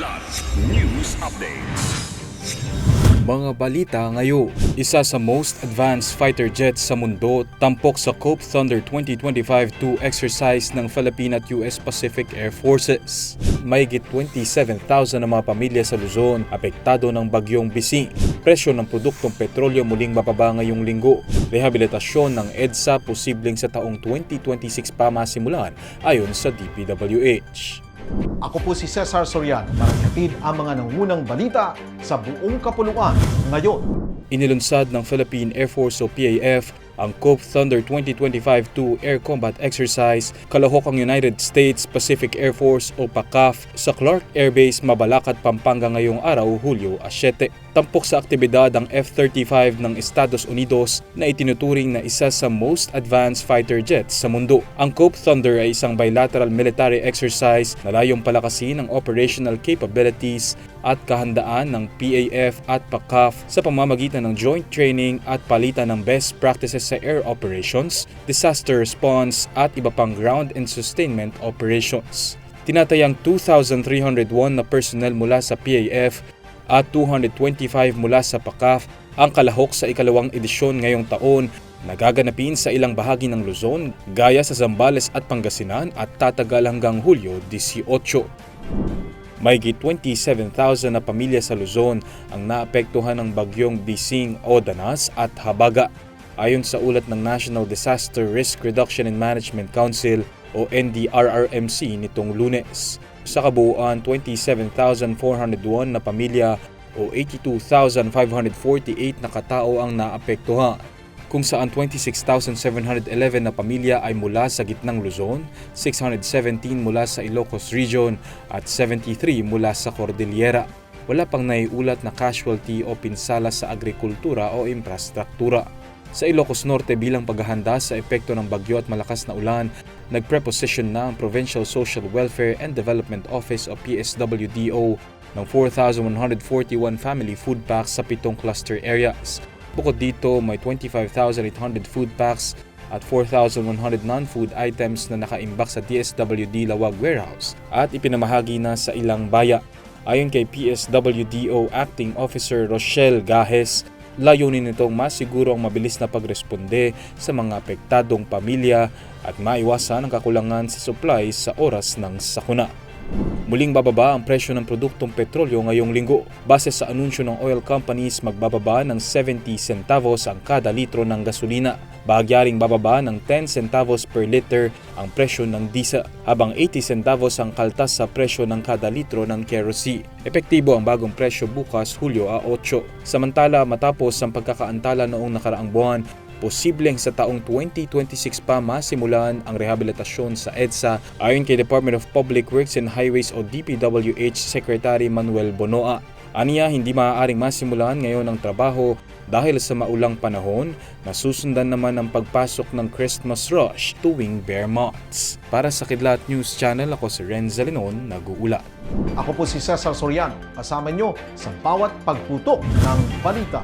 Kilat News Updates. Mga balita ngayon, isa sa most advanced fighter jets sa mundo tampok sa COP Thunder 2025-2 exercise ng Philippine at US Pacific Air Forces. Mahigit 27,000 na mga pamilya sa Luzon apektado ng bagyong Bising. Presyo ng produktong petrolyo muling bababa ngayong linggo. Rehabilitasyon ng EDSA posibleng sa taong 2026 pa masimulan ayon sa DPWH. Ako po si Cesar Soriano para hatid ang mga nangunang balita sa buong kapuluan ngayon. Inilunsad ng Philippine Air Force o PAF ang COP Thunder 2025-2 Air Combat Exercise kalahok ang United States Pacific Air Force o PACAF sa Clark Air Base, Mabalacat, Pampanga ngayong araw, Hulyo 7. Tampok sa aktibidad ang F-35 ng Estados Unidos na itinuturing na isa sa most advanced fighter jets sa mundo. Ang COP Thunder ay isang bilateral military exercise na layong palakasin ang operational capabilities at kahandaan ng PAF at PACAF sa pamamagitan ng joint training at palitan ng best practices sa air operations, disaster response at iba pang ground and sustainment operations. Tinatayang 2,301 na personnel mula sa PAF at 225 mula sa PACAF ang kalahok sa ikalawang edisyon ngayong taon na gaganapin sa ilang bahagi ng Luzon gaya sa Zambales at Pangasinan at tatagal hanggang Hulyo 18. Mahigit 27,000 na pamilya sa Luzon ang naapektuhan ng bagyong Bising o Danas at Habaga. Ayon sa ulat ng National Disaster Risk Reduction and Management Council o NDRRMC nitong Lunes. Sa kabuuan, 27,401 na pamilya o 82,548 na katao ang naapektuhan, kung saan 26,711 na pamilya ay mula sa gitnang Luzon, 617 mula sa Ilocos Region at 73 mula sa Cordillera. Wala pang naiulat na casualty o pinsala sa agrikultura o infrastruktura. Sa Ilocos Norte, bilang paghahanda sa epekto ng bagyo at malakas na ulan, nagpreposition na ang Provincial Social Welfare and Development Office o PSWDO ng 4,141 family food packs sa 7 cluster areas. Bukod dito, may 25,800 food packs at 4,100 non-food items na nakaimbak sa DSWD Lawag Warehouse at ipinamahagi na sa ilang baya. Ayon kay PSWDO Acting Officer Rochelle Gahes, layunin nitong masiguro ang mabilis na pagresponde sa mga apektadong pamilya at maiwasan ang kakulangan sa supply sa oras ng sakuna. Muling bababa ang presyo ng produktong petrolyo ngayong linggo. Base sa anunsyo ng oil companies, magbababa ng 70 centavos ang kada litro ng gasolina. Bahagyaring bababa ng 10 centavos per liter ang presyo ng diesel, habang 80 centavos ang kaltas sa presyo ng kada litro ng kerosene. Epektibo ang bagong presyo bukas, Hulyo 8. Samantala, matapos ang pagkakaantala noong nakaraang buwan, posibleng sa taong 2026 pa masimulan ang rehabilitasyon sa EDSA ayon kay Department of Public Works and Highways o DPWH Secretary Manuel Bonoa. Aniya, hindi maaaring masimulan ngayon ang trabaho dahil sa maulang panahon na susundan naman ang pagpasok ng Christmas rush tuwing bare months. Para sa Kidlat News Channel, ako si Renza Linon, nag-uulat. Ako po si Cesar Soriano, kasama nyo sa bawat pagputok ng balita.